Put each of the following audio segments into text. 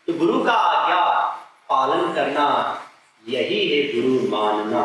तो गुरु का आज्ञा पालन करना यही है गुरु मानना।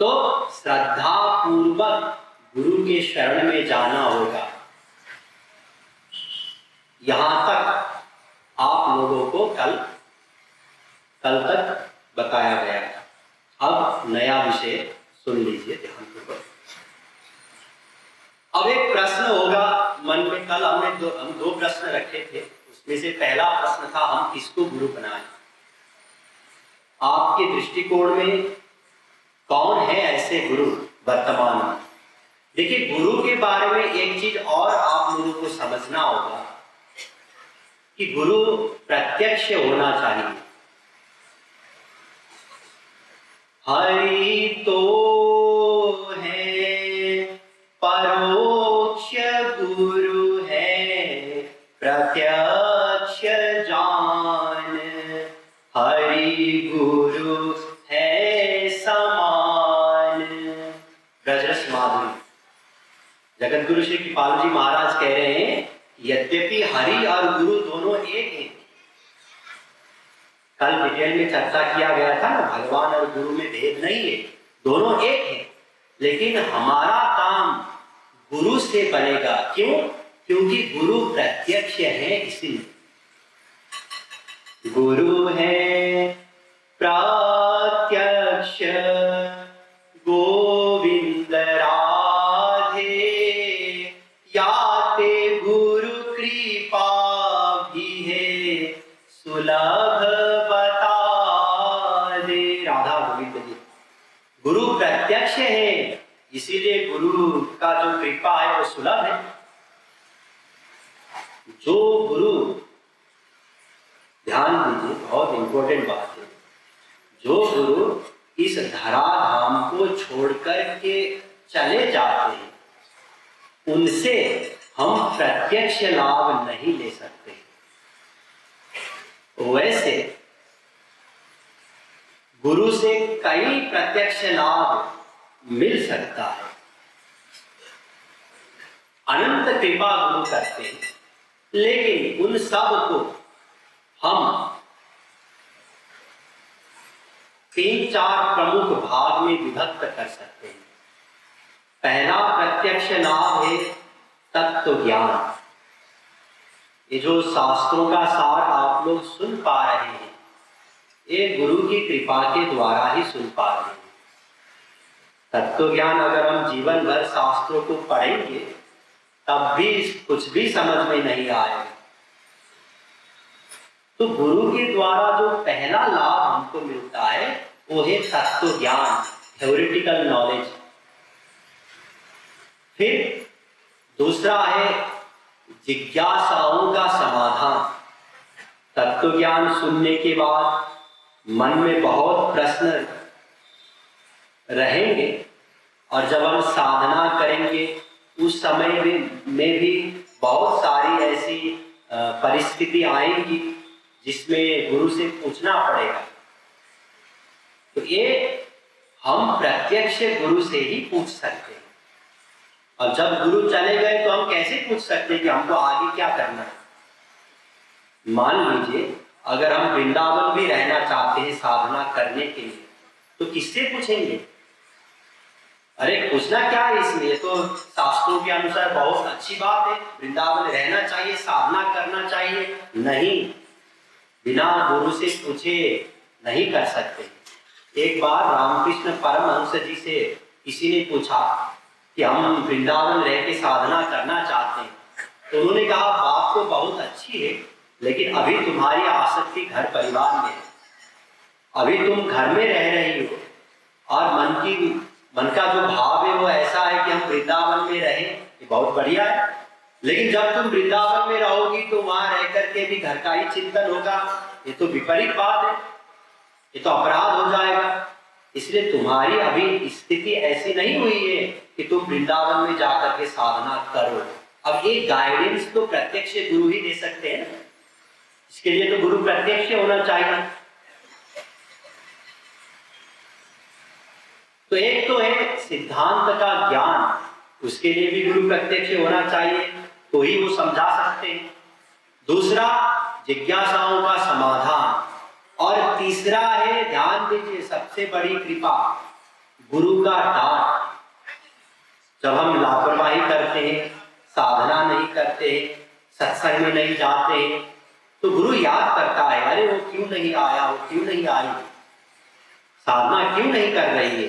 तो श्रद्धा पूर्वक गुरु के शरण में जाना होगा। यहां तक आप लोगों को कल तक बताया गया था। अब नया विषय सुन लीजिए ध्यानपूर्वक। अब एक प्रश्न होगा मन में। कल हम दो प्रश्न रखे थे, उसमें से पहला प्रश्न था हम किसको गुरु बनाएं। आपके दृष्टिकोण में कौन है ऐसे गुरु वर्तमान में? देखिए, गुरु के बारे में एक चीज और आप लोगों को समझना होगा कि गुरु प्रत्यक्ष होना चाहिए। हरि तो है परोक्ष गुरु है प्रत्यक्ष जान, हरि गुरु है समान। ब्रजरस माधुरी जगत गुरु श्री कृपाल जी महाराज कह रहे हैं, यद्यपि हरि और गुरु दोनों एक हैं। कल डिटेल में चर्चा किया गया था ना, भगवान और गुरु में भेद नहीं है, दोनों एक हैं। लेकिन हमारा काम गुरु से बनेगा। क्यों? क्योंकि गुरु प्रत्यक्ष है, इसीलिए। गुरु है प्रत्यक्ष गोविंद राधे, याते गुरु कृपा भी है सुलभ बता दे। राधा गोविंद जी गुरु प्रत्यक्ष है, इसीलिए गुरु का जो कृपा है वो सुलभ है। जो गुरु, ध्यान दीजिए, बहुत इंपॉर्टेंट बात है, जो गुरु इस धराधाम को छोड़कर के चले जाते हैं, उनसे हम प्रत्यक्ष लाभ नहीं ले सकते। वैसे गुरु से कई प्रत्यक्ष लाभ मिल सकता है। अनंत कृपा गुरु करते हैं, लेकिन उन सब को हम 3-4 प्रमुख भाग में विभक्त कर सकते हैं। पहला प्रत्यक्ष लाभ है तत्व ज्ञान। ये जो शास्त्रों का सार आप लोग सुन पा रहे हैं, ये गुरु की कृपा के द्वारा ही सुन पा रहे हैं। तत्व ज्ञान अगर हम जीवन भर शास्त्रों को पढ़ेंगे तब भी कुछ भी समझ में नहीं आएगा। तो गुरु के द्वारा जो पहला लाभ हमको मिलता है वो है तत्व ज्ञान, थ्योरेटिकल नॉलेज। फिर दूसरा है जिज्ञासाओं का समाधान। तत्व ज्ञान सुनने के बाद मन में बहुत प्रश्न रहेंगे, और जब हम साधना करेंगे उस समय में भी बहुत सारी ऐसी परिस्थिति आएंगी जिसमें गुरु से पूछना पड़ेगा। तो ये हम प्रत्यक्ष गुरु से ही पूछ सकते हैं। और जब गुरु चले गए तो हम कैसे पूछ सकते हैं कि हमको आगे क्या करना है? मान लीजिए अगर हम वृंदावन भी रहना चाहते हैं साधना करने के लिए, तो किससे पूछेंगे? अरे पूछना क्या है इसमें, ये तो शास्त्रों के अनुसार बहुत अच्छी बात है, वृंदावन रहना चाहिए, साधना करना चाहिए। नहीं, बिना गुरु से पूछे नहीं कर सकते। एक बार रामकृष्ण परमहंस जी से किसी ने पूछा कि हम वृंदावन रह के साधना करना चाहते हैं, तो उन्होंने कहा बात तो बहुत अच्छी है, लेकिन अभी तुम्हारी आसक्ति घर परिवार में है। अभी तुम घर में रह रही हो और मन का जो भाव है वो ऐसा है कि हम वृंदावन में रहें, ये बहुत बढ़िया है। लेकिन जब तुम वृंदावन में रहोगी तो वहां रह करके भी घर का ही चिंतन होगा, ये तो विपरीत बात है, ये तो अपराध हो जाएगा। इसलिए तुम्हारी अभी स्थिति ऐसी नहीं हुई है कि तुम वृंदावन में जाकर के साधना करो। अब ये गाइडेंस तो प्रत्यक्ष गुरु ही दे सकते हैं ना, इसके लिए तो गुरु प्रत्यक्ष होना चाहिए। तो एक तो है सिद्धांत का ज्ञान, उसके लिए भी गुरु प्रत्यक्ष होना चाहिए, तो ही वो समझा सकते हैं। दूसरा जिज्ञासाओं का समाधान, और तीसरा है, ध्यान दीजिए, सबसे बड़ी कृपा, गुरु का डांट। जब हम लापरवाही करते हैं, साधना नहीं करते हैं, सत्संग में नहीं जाते हैं, तो गुरु याद करता है, अरे वो क्यों नहीं आया, वो क्यों नहीं आई, साधना क्यों नहीं कर रही है।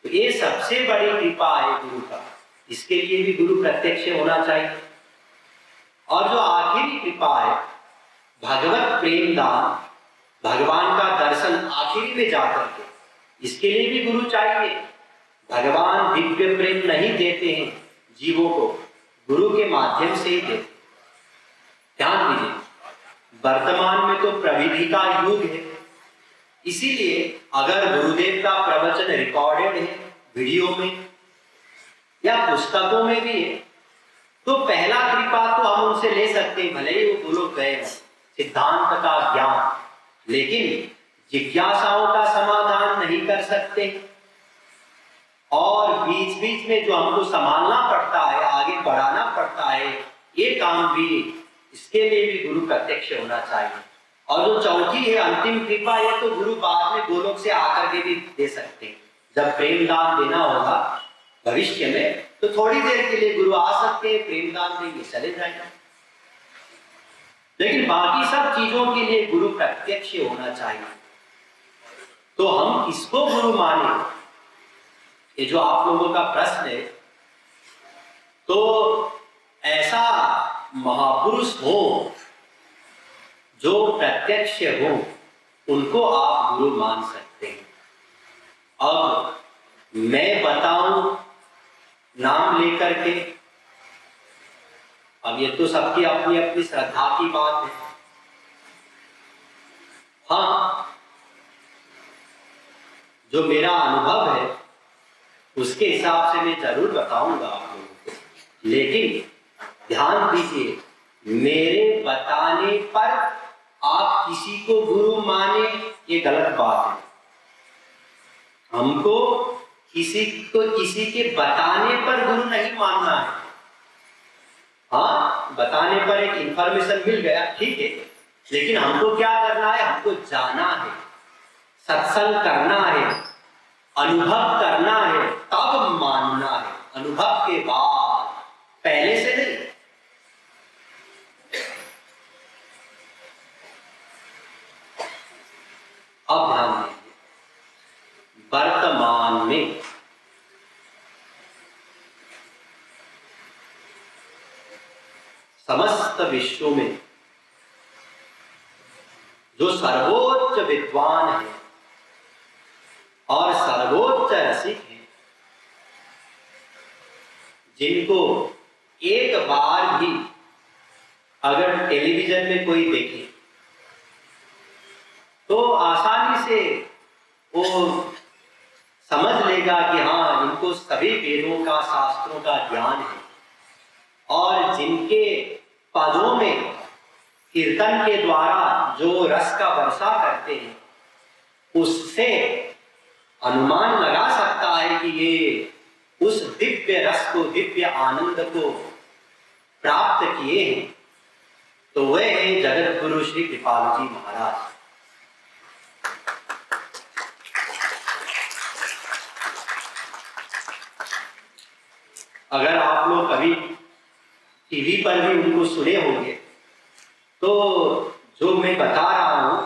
तो ये सबसे बड़ी कृपा है गुरु का, इसके लिए भी गुरु प्रत्यक्ष होना चाहिए। और जो आखिरी कृपा है, भगवत प्रेम दान, भगवान का दर्शन आखिरी में जाकर के, इसके लिए भी गुरु चाहिए। भगवान दिव्य प्रेम नहीं देते हैं जीवों को, गुरु के माध्यम से ही देते। ध्यान दीजिए, वर्तमान में तो प्रविधि का युग है, इसीलिए अगर गुरुदेव का प्रवचन रिकॉर्डेड है वीडियो में या पुस्तकों में भी है, तो पहला कृपा तो हम उनसे ले सकते हैं, भले ही वो लोग गए हैं सिद्धांत का ज्ञान, लेकिन जिज्ञासाओं का समाधान नहीं कर सकते। और बीच बीच में जो हमको संभालना पड़ता है, आगे बढ़ाना पड़ता है, ये काम भी, इसके लिए भी गुरु प्रत्यक्ष होना चाहिए। और जो चौथी है, अंतिम कृपा, ये तो गुरु बाद में गोलोक से आकर के भी दे सकते हैं। जब प्रेम दान देना होगा भविष्य में, तो थोड़ी देर के लिए गुरु आ सकते हैं, प्रेम दान देंगे, चले जाएंगे। लेकिन बाकी सब चीजों के लिए गुरु प्रत्यक्ष होना चाहिए। तो हम किसको गुरु माने, ये जो आप लोगों का प्रश्न है, तो ऐसा महापुरुष हो जो प्रत्यक्ष हो, उनको आप गुरु मान सकते हैं। अब मैं बताऊं नाम लेकर के, अब ये तो सबकी अपनी अपनी श्रद्धा की बात है। हाँ, जो मेरा अनुभव है उसके हिसाब से मैं जरूर बताऊंगा आप लोगों को, लेकिन ध्यान दीजिए, मेरे बताने पर आप किसी को गुरु माने, ये गलत बात है। हमको किसी के बताने पर गुरु नहीं मानना है। हाँ, बताने पर एक इंफॉर्मेशन मिल गया, ठीक है, लेकिन हमको क्या करना है, हमको जाना है, सत्संग करना है, अनुभव करना है, तब मानना है। अनुभव के बाद, पहले से नहीं। अब ध्यान दीजिए, वर्तमान में समस्त विश्व में जो सर्वोच्च विद्वान है और सर्वोच्च रसिक है, जिनको एक बार भी अगर टेलीविजन में कोई देखे तो आसानी से वो समझ लेगा कि हाँ, इनको सभी वेदों का, शास्त्रों का ज्ञान है, और जिनके पदों में कीर्तन के द्वारा जो रस का वर्षा करते हैं, उससे अनुमान लगा सकता है कि ये उस दिव्य रस को, दिव्य आनंद को प्राप्त किए हैं। तो वह है जगत गुरु श्री कृपालु जी महाराज। अगर आप लोग कभी टीवी पर भी उनको सुने होंगे, तो जो मैं बता रहा हूं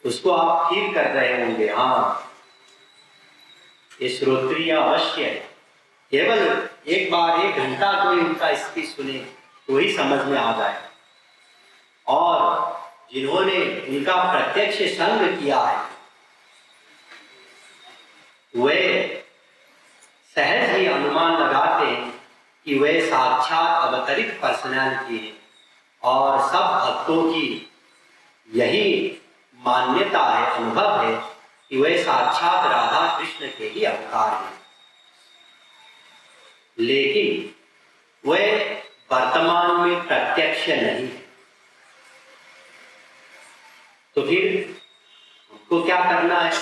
उसको आप फील कर रहे होंगे, हाँ, ये श्रोत्रिय अवश्य है। केवल एक बार 1 घंटा कोई उनका स्पीच सुने तो ही समझ में आ जाए। और जिन्होंने उनका प्रत्यक्ष संग किया है, वे सहज ही अनुमान लगाते हैं कि वे साक्षात अवतरित पर्सनैलिटी है, और सब भक्तों की यही मान्यता है, अनुभव है कि वे साक्षात राधा कृष्ण के ही अवतार हैं। लेकिन वे वर्तमान में प्रत्यक्ष नहीं है। तो फिर उनको क्या करना है?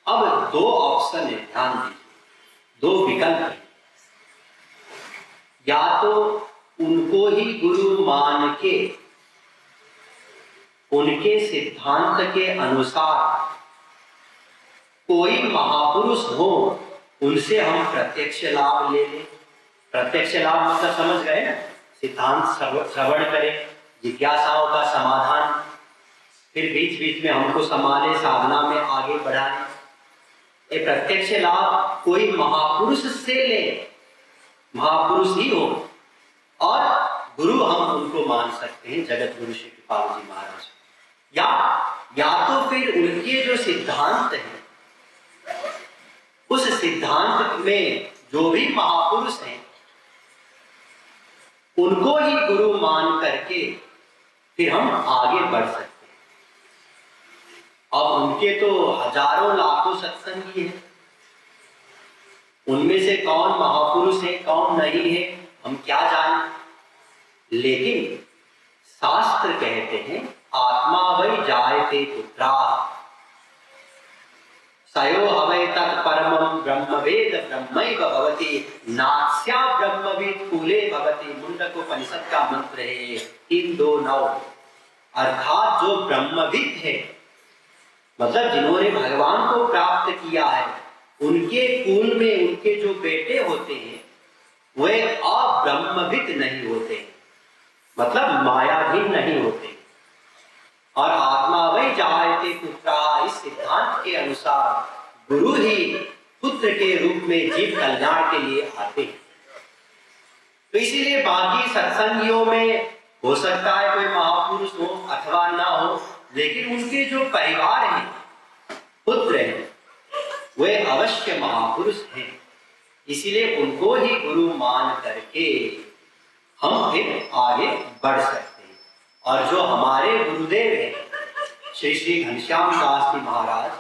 अब 2 ऑप्शन है, ध्यान दीजिए, 2 विकल्प है। या तो उनको ही गुरु मान के उनके सिद्धांत के अनुसार कोई महापुरुष हो, उनसे हम प्रत्यक्ष लाभ ले लें। प्रत्यक्ष लाभ मतलब समझ गए ना, सिद्धांत श्रवण करें, जिज्ञासाओं का समाधान, फिर बीच बीच में हमको संभाले, साधना में आगे बढ़ाए। ये प्रत्यक्ष लाभ कोई महापुरुष से ले, महापुरुष ही हो, और गुरु हम उनको मान सकते हैं, जगत गुरु श्री कृपाल जी महाराज, या तो फिर उनके जो सिद्धांत है, उस सिद्धांत में जो भी महापुरुष हैं उनको ही गुरु मान करके फिर हम आगे बढ़ सकते हैं। अब उनके तो हजारों लाखों सत्संगी हैं, उनमें से कौन महापुरुष है कौन नहीं है हम क्या जाने, लेकिन शास्त्र कहते हैं आत्मा वै जायते पुत्रा सयो हवै तत् परमं ब्रह्मवेद ब्रह्मैव भवति नास्या ब्रह्मविद कुले भवति। मुंडकोपनिषद का मंत्र है 329। अर्थात जो ब्रह्मविद है, मतलब जिन्होंने भगवान को प्राप्त किया है, उनके कुल में उनके जो बेटे होते हैं वे अब्रह्मविद नहीं होते, मतलब मायाधीन नहीं होते। और आत्मा वै जायते पुत्रा, इस सिद्धांत के अनुसार गुरु ही पुत्र के रूप में जीव कल्याण के लिए आते हैं। तो इसीलिए बाकी सत्संगियों में हो सकता है कोई महापुरुष हो अथवा ना हो, लेकिन उनके जो परिवार हैं, पुत्र हैं, वे अवश्य महापुरुष हैं। इसीलिए उनको ही गुरु मान करके हम फिर आगे बढ़ सकते हैं। और जो हमारे गुरुदेव हैं श्री श्री घनश्याम दास जी महाराज,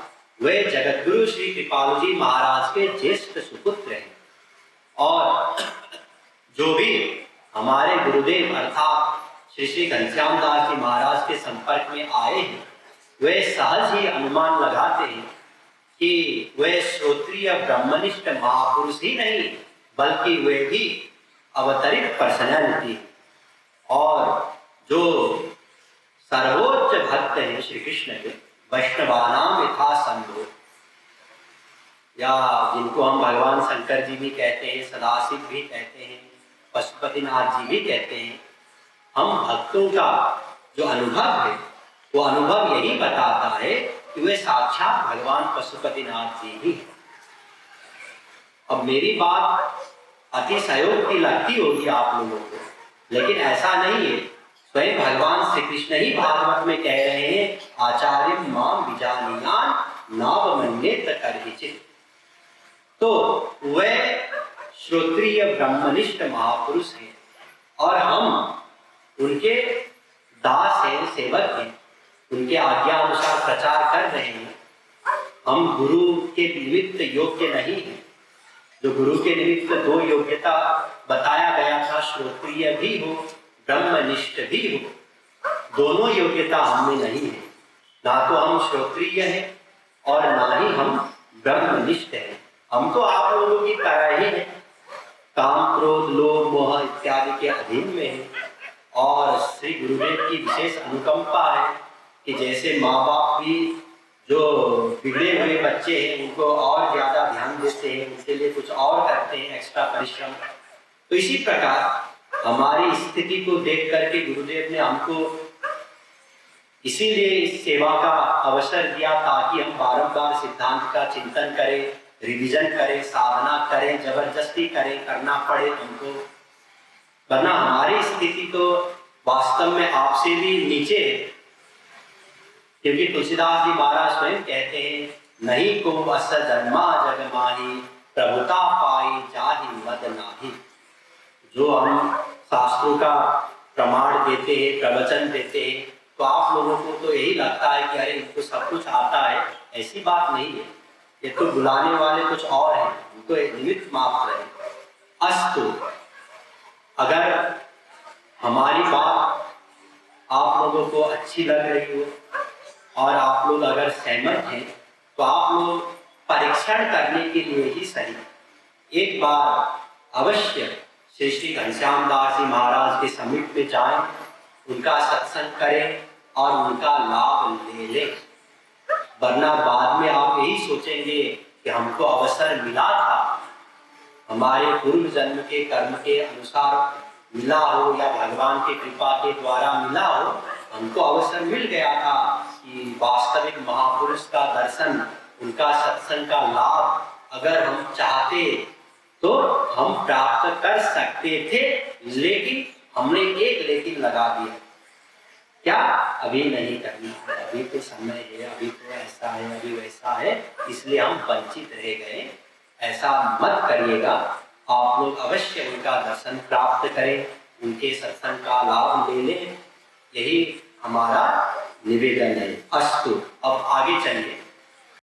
वे जगत गुरु श्री कृपालु जी महाराज के ज्येष्ठ सुपुत्र हैं। और जो भी हमारे गुरुदेव अर्थात श्री श्री घनश्याम दास जी महाराज के संपर्क में आए हैं, वे सहज ही अनुमान लगाते हैं कि वे श्रोत्रिय ब्रह्मनिष्ठ महापुरुष ही नहीं, बल्कि वे भी अवतरित पर्सनैलिटी है। और जो सर्वोच्च भक्त हैं श्री कृष्ण के, वैष्णवानाम यथा संभो, या जिनको हम भगवान शंकर जी भी कहते हैं, सदाशिव भी कहते हैं, पशुपतिनाथ जी भी कहते हैं, हम भक्तों का जो अनुभव है वो अनुभव यही बताता है कि वे साक्षात भगवान पशुपतिनाथ जी ही हैं। अब मेरी बात अतिशयोक्ति की लगती होगी आप लोगों को, लेकिन ऐसा नहीं है। स्वयं भगवान श्री कृष्ण ही भागवत में कह रहे हैं, आचार्य माम विजानीयान नावमन्येत कर्हिचित्। तो वे श्रोत्रिय ब्रह्मनिष्ठ महापुरुष हैं और हम उनके दास हैं, सेवक हैं, उनके आज्ञा अनुसार प्रचार कर रहे हैं। हम गुरु के निमित्त योग्य नहीं हैं। जो गुरु के निमित्त दो योग्यता बताया गया था, श्रोत्रिय भी हो ब्रह्मनिष्ठ भी हो, दोनों योग्यता हमें नहीं है। ना तो हम श्रोत्रिय हैं और ना ही हम ब्रह्मनिष्ठ हैं। हम तो आप लोगों की तरह ही हैं, काम क्रोध लोभ मोह इत्यादि के अधीन में हैं। और श्री गुरुदेव की विशेष अनुकंपा है कि जैसे माँ बाप भी जो बिगड़े हुए बच्चे हैं उनको और ज्यादा ध्यान देते हैं, उनके लिए कुछ और करते हैं, एक्स्ट्रा परिश्रम। तो इसी प्रकार हमारी स्थिति को देख करके गुरुदेव ने हमको इसीलिए इस सेवा का अवसर दिया, ताकि हम बारंबार सिद्धांत का चिंतन करें, रिवीजन करें, साधना करें, जबरदस्ती करें, करना पड़े हमको, वरना हमारी स्थिति तो वास्तव में आपसे भी नीचे है। क्योंकि तुलसीदास जी महाराज स्वयं कहते हैं, नहीं को अस जन्मा जग माही प्रभुता पाई जाहि मद नाही। जो हम शास्त्रों का प्रमाण देते हैं, प्रवचन देते हैं, तो आप लोगों को तो यही लगता है कि अरे इनको सब कुछ आता है। ऐसी बात नहीं है, ये तो बुलाने वाले कुछ और हैं, उनको एक निमित्त मात्र है। अस्तु, अगर हमारी बात आप लोगों को अच्छी लग रही हो और आप लोग अगर सहमत हैं, तो आप लोग परीक्षण करने के लिए ही सही एक बार अवश्य श्री श्री घनश्याम दास जी महाराज के समीप में जाएं, उनका सत्संग करें और उनका लाभ ले लें। वरना बाद में आप यही सोचेंगे कि हमको अवसर मिला था, हमारे पूर्व जन्म के कर्म के अनुसार मिला हो या भगवान की कृपा के द्वारा मिला हो, हमको अवसर मिल गया था कि वास्तविक महापुरुष का दर्शन, उनका सत्संग का लाभ अगर हम चाहते तो हम प्राप्त कर सकते थे, लेकिन हमने एक लेकिन लगा दिया, क्या अभी नहीं करना है, अभी तो समय है, अभी तो ऐसा है, अभी वैसा है, इसलिए हम वंचित रह गए। ऐसा मत करिएगा, आप लोग अवश्य उनका दर्शन प्राप्त करें, उनके सत्संग का लाभ ले लें, यही हमारा निवेदन है। अस्तु। अब आगे चलिए।